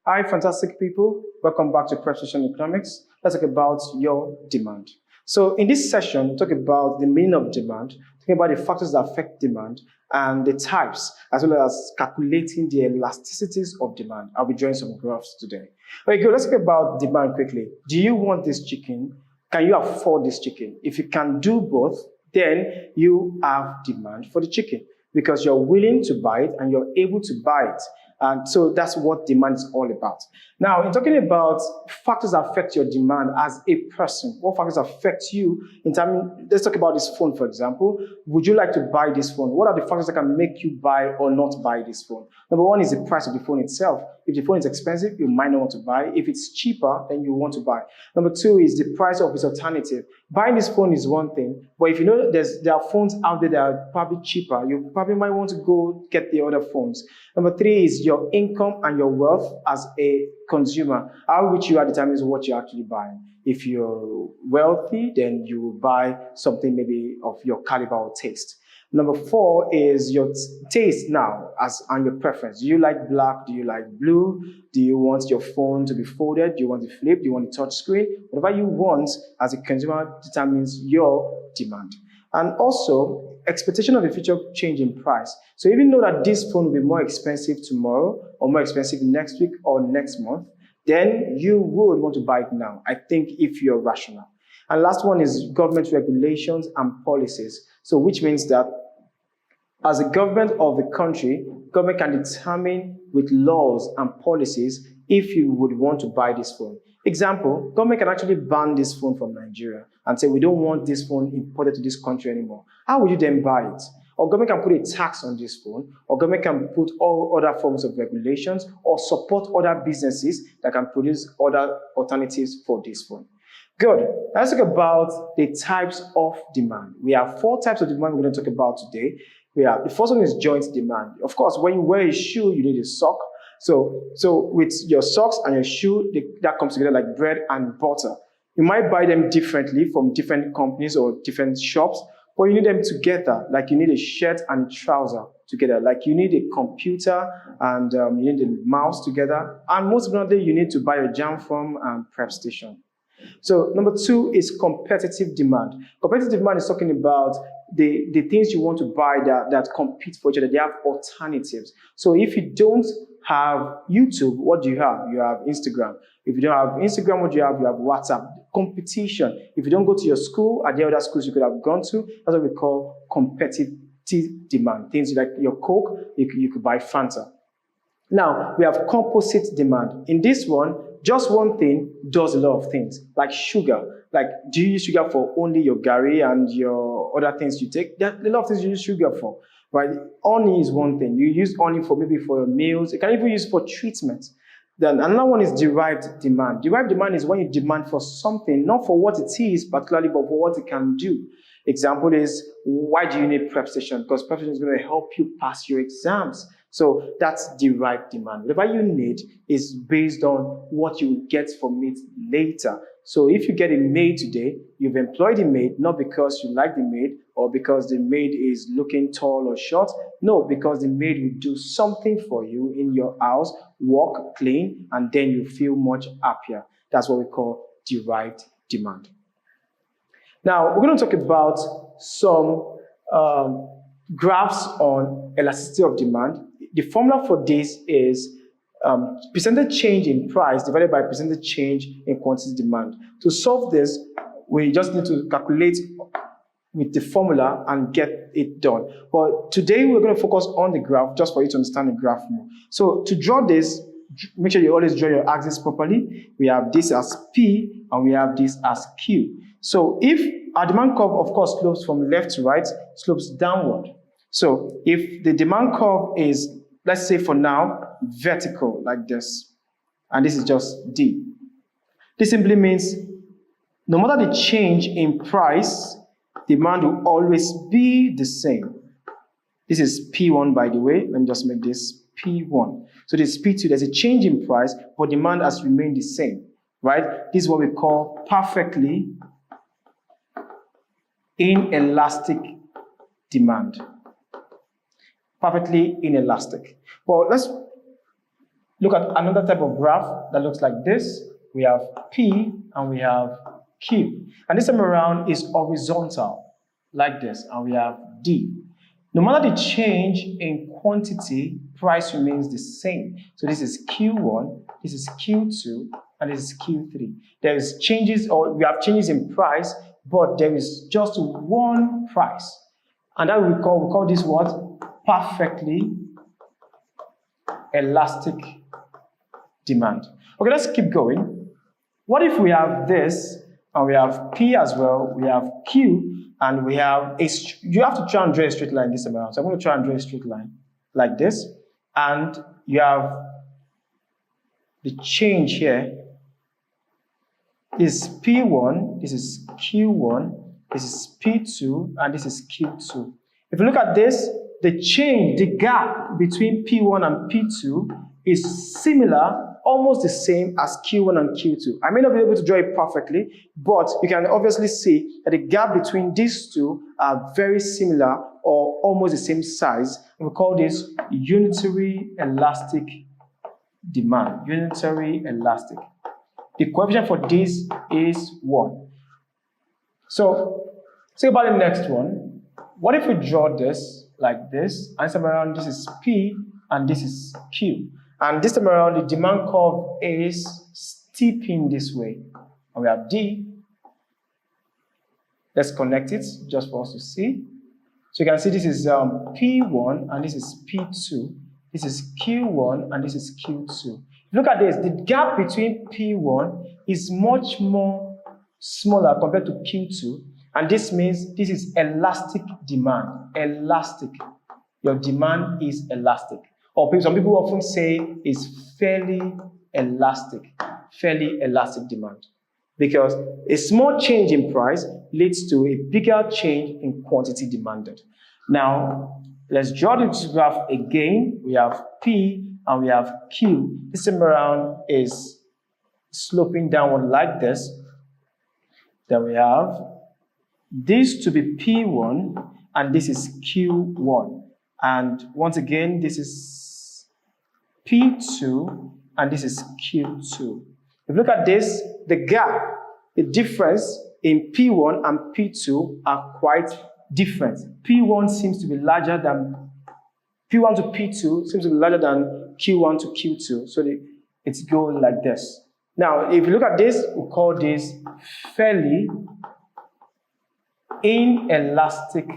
Hi, fantastic people. Welcome back to Precision Economics. Let's talk about your demand. So in this session, we'll talk about the meaning of demand, talking about the factors that affect demand and the types, as well as calculating the elasticities of demand. I'll be drawing some graphs today. Okay, good. Let's talk about demand quickly. Do you want this chicken? Can you afford this chicken? If you can do both, then you have demand for the chicken because you're willing to buy it and you're able to buy it. And so that's what demand is all about. Now, in talking about factors that affect your demand as a person, what factors affect you in terms, let's talk about this phone, for example. Would you like to buy this phone? What are the factors that can make you buy or not buy this phone? Number one is the price of the phone itself. If the phone is expensive, you might not want to buy. If it's cheaper, then you want to buy. Number two is the price of its alternative. Buying this phone is one thing, but if you know there are phones out there that are probably cheaper, you probably might want to go get the other phones. Number three is your income and your wealth as a consumer. How rich you are determines what you're actually buying. If you're wealthy, then you will buy something maybe of your caliber or taste. Number four is your taste now and your preference. Do you like black? Do you like blue? Do you want your phone to be folded? Do you want it flipped? Do you want a touch screen? Whatever you want as a consumer determines your demand. And also, expectation of a future change in price. So even though that this phone will be more expensive tomorrow or more expensive next week or next month, then you would want to buy it now, I think, if you're rational. And last one is government regulations and policies. So which means that as a government of the country, government can determine with laws and policies if you would want to buy this phone. Example, government can actually ban this phone from Nigeria and say, we don't want this phone imported to this country anymore. How would you then buy it? Or government can put a tax on this phone, or government can put all other forms of regulations or support other businesses that can produce other alternatives for this phone. Good. Let's talk about the types of demand. We have 4 types of demand we're going to talk about today. The first one is joint demand. Of course, when you wear a shoe, you need a sock. So with your socks and your shoe, that comes together like bread and butter. You might buy them differently from different companies or different shops, but you need them together. Like you need a shirt and a trouser together. Like you need a computer and you need a mouse together. And most importantly, you need to buy a JAMB form and prep station. So number 2 is competitive demand. Competitive demand is talking about the things you want to buy that compete for each other. They have alternatives. So if you don't have YouTube, what do you have? You have Instagram. If you don't have Instagram, what do you have? You have WhatsApp. Competition. If you don't go to your school, are there other schools you could have gone to? That's what we call competitive demand. Things like your Coke, you could buy Fanta. Now, we have composite demand. In this one, just one thing does a lot of things, like sugar. Like, do you use sugar for only your gari and your other things you take? There are a lot of things you use sugar for, right? Honey is one thing. You use honey for maybe for your meals. You can even use for treatment. Then another one is derived demand. Derived demand is when you demand for something, not for what it is particularly, but for what it can do. Example is, why do you need prep station? Because prep station is going to help you pass your exams. So that's derived demand. Whatever you need is based on what you will get from it later. So if you get a maid today, you've employed a maid not because you like the maid or because the maid is looking tall or short. No, because the maid will do something for you in your house, work, clean, and then you feel much happier. That's what we call derived demand. Now, we're going to talk about some graphs on elasticity of demand. The formula for this is percentage change in price divided by percentage change in quantity demand. To solve this, we just need to calculate with the formula and get it done. But today, we're going to focus on the graph just for you to understand the graph more. So to draw this, make sure you always draw your axis properly. We have this as P and we have this as Q. So if our demand curve, of course, slopes from left to right, slopes downward. So if the demand curve is, let's say for now, vertical like this, and this is just D. This simply means no matter the change in price, demand will always be the same. This is P1, by the way. Let me just make this P1. So this is P2. There's a change in price, but demand has remained the same, right? This is what we call perfectly inelastic demand. Perfectly inelastic. Well, let's look at another type of graph that looks like this. We have P and we have Q. And this time around is horizontal, like this, and we have D. No matter the change in quantity, price remains the same. So this is Q1, this is Q2, and this is Q3. There is changes, or we have changes in price, but there is just one price. And that we call this what? Perfectly elastic demand. Okay, let's keep going. What if we have this, and we have P as well, we have Q, and we have you have to try and draw a straight line this amount. So I'm going to try and draw a straight line like this, and you have the change here. This is P1, this is Q1, this is P2, and this is Q2. If you look at this, the change, the gap between P1 and P2 is similar, almost the same as Q1 and Q2. I may not be able to draw it perfectly, but you can obviously see that the gap between these two are very similar or almost the same size. And we call this unitary elastic demand. Unitary elastic. The coefficient for this is 1. So, say about the next one. What if we draw this like this, and this time around this is P and this is Q. And this time around the demand curve is steeping this way. And we have D. Let's connect it just for us to see. So you can see this is P1 and this is P2. This is Q1 and this is Q2. Look at this, the gap between P1 is much more smaller compared to Q2, and this means this is elastic demand. Elastic. Your demand is elastic. Or some people often say it's fairly elastic demand. Because a small change in price leads to a bigger change in quantity demanded. Now, let's draw this graph again. We have P and we have Q. This time around is sloping downward like this. Then we have this to be P1 and this is Q1. And once again, this is P2 and this is Q2. If you look at this, the gap, the difference in P1 and P2 are quite different. P1 seems to be larger than P1 to P2 seems to be larger than Q1 to Q2. So it's going like this. Now, if you look at this, we call this fairly inelastic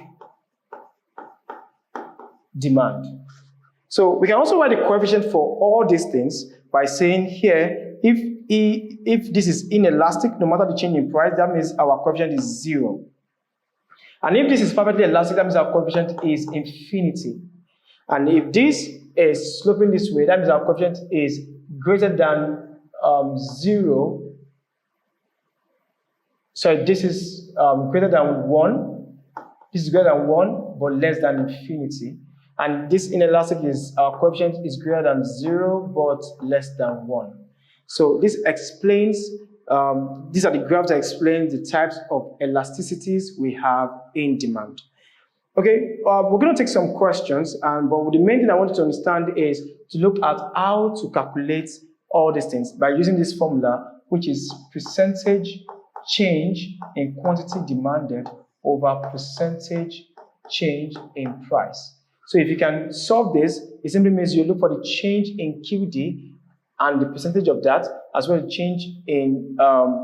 demand. So we can also write the coefficient for all these things by saying here, if this is inelastic, no matter the change in price, that means our coefficient is 0. And if this is perfectly elastic, that means our coefficient is infinity. And if this is sloping this way, that means our coefficient is greater than 0. So this is greater than 1. This is greater than 1, but less than infinity. And this inelastic is, our coefficient is greater than 0, but less than 1. So this explains, these are the graphs that explain the types of elasticities we have in demand. Okay, we're going to take some questions, but the main thing I want you to understand is to look at how to calculate all these things by using this formula, which is percentage change in quantity demanded over percentage change in price. So if you can solve this, it simply means you look for the change in QD and the percentage of that, as well as change in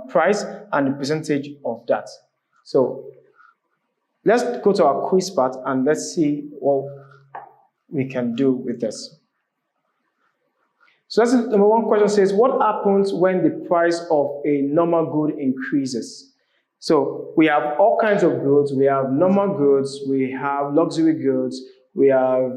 price and the percentage of that. So let's go to our quiz part and let's see what we can do with this. So that's number one question says, what happens when the price of a normal good increases? So we have all kinds of goods. We have normal goods, we have luxury goods, we have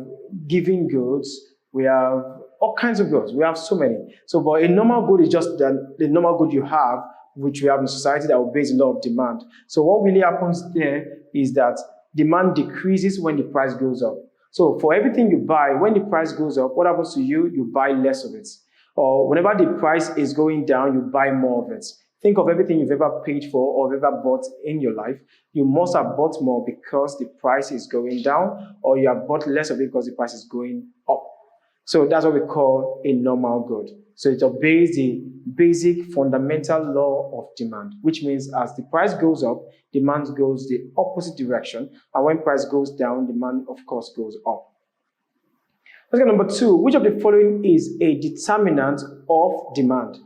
giving goods, we have all kinds of goods. We have so many. So, but a normal good is just the normal good you have, which we have in society that will base a lot of demand. So what really happens there is that demand decreases when the price goes up. So for everything you buy, when the price goes up, what happens to you? You buy less of it. Or whenever the price is going down, you buy more of it. Think of everything you've ever paid for or ever bought in your life. You must have bought more because the price is going down, or you have bought less of it because the price is going up. So that's what we call a normal good. So it obeys the basic fundamental law of demand, which means as the price goes up, demand goes the opposite direction. And when price goes down, demand, of course, goes up. Let's get number 2. Which of the following is a determinant of demand?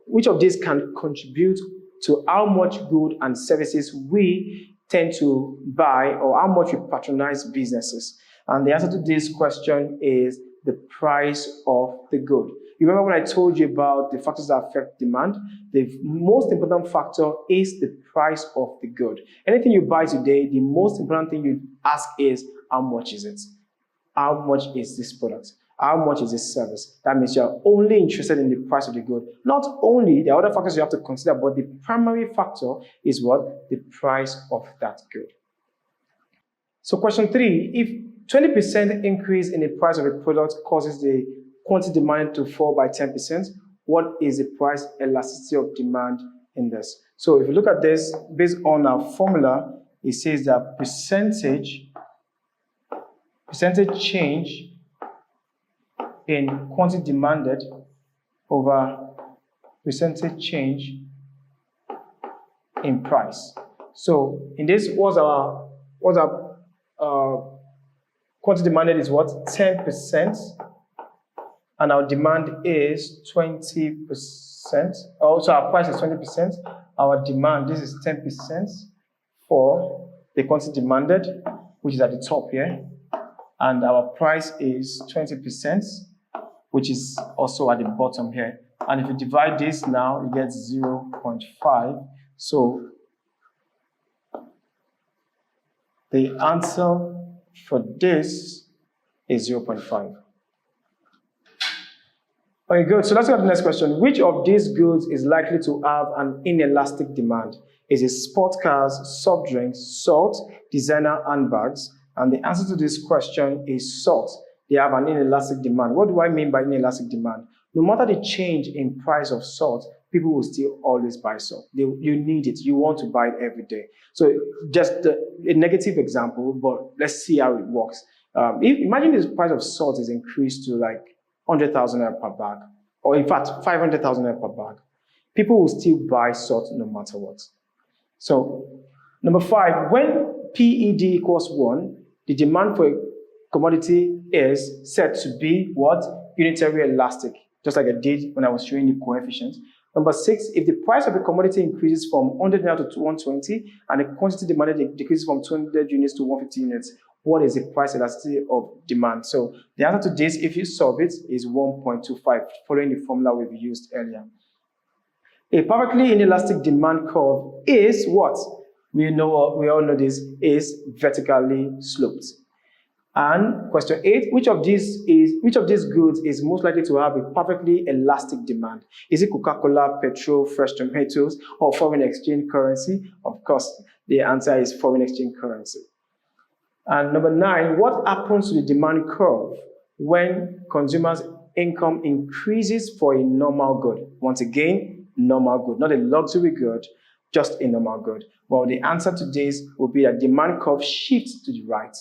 Which of these can contribute to how much goods and services we tend to buy or how much we patronize businesses? And the answer to this question is the price of the good. You remember when I told you about the factors that affect demand? The most important factor is the price of the good. Anything you buy today, the most important thing you ask is, how much is it? How much is this product? How much is this service? That means you're only interested in the price of the good. Not only, there are other factors you have to consider, but the primary factor is what? The price of that good. So question 3, if 20% increase in the price of a product causes the quantity demanded to fall by 10%, what is the price elasticity of demand in this? So if you look at this, based on our formula, it says that percentage change in quantity demanded over percentage change in price. So in this, what's our quantity demanded is what? 10%, and our demand is 20%. Also, our price is 20%. Our demand, this is 10% for the quantity demanded, which is at the top here, and our price is 20%, which is also at the bottom here. And if you divide this now, you get 0.5. So the answer for this is 0.5. Okay, good. So let's go to the next question. Which of these goods is likely to have an inelastic demand? Is it sports cars, soft drinks, salt, designer handbags? And the answer to this question is salt. They have an inelastic demand. What do I mean by inelastic demand? No matter the change in price of salt, people will still always buy salt. You need it. You want to buy it every day. So just a negative example, but let's see how it works. Imagine the price of salt is increased to like 100,000 naira per bag, or in fact, 500,000 naira per bag. People will still buy salt no matter what. So number 5, when PED equals 1, the demand for a commodity is said to be what? Unitary elastic, just like I did when I was showing the coefficients. Number 6, if the price of a commodity increases from 100 naira to 120 and the quantity demanded decreases from 200 units to 150 units, what is the price elasticity of demand? So the answer to this, if you solve it, is 1.25, following the formula we've used earlier. A perfectly inelastic demand curve is what? We all know this is vertically sloped. And question 8, which of these goods is most likely to have a perfectly elastic demand? Is it Coca-Cola, petrol, fresh tomatoes, or foreign exchange currency? Of course, the answer is foreign exchange currency. And number 9, what happens to the demand curve when consumers' income increases for a normal good? Once again, normal good, not a luxury good, just a normal good. Well, the answer to this will be that demand curve shifts to the right.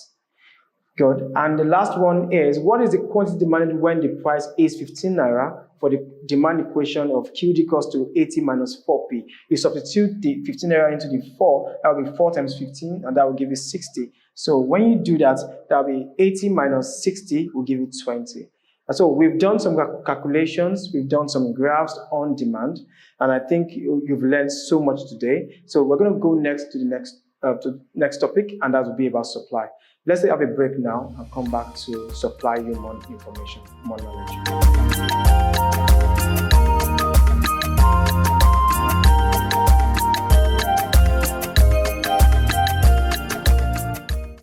Good. And the last one is, what is the quantity demanded when the price is 15 naira for the demand equation of QD equals to 80 minus 4p? You substitute the 15 naira into the 4, that will be 4 times 15, and that will give you 60. So when you do that, that will be 80 minus 60 will give you 20. And so we've done some calculations, we've done some graphs on demand, and I think you've learned so much today. So we're going to go next to the next topic, and that will be about supply. Let's have a break now and come back to supply you more information, more knowledge.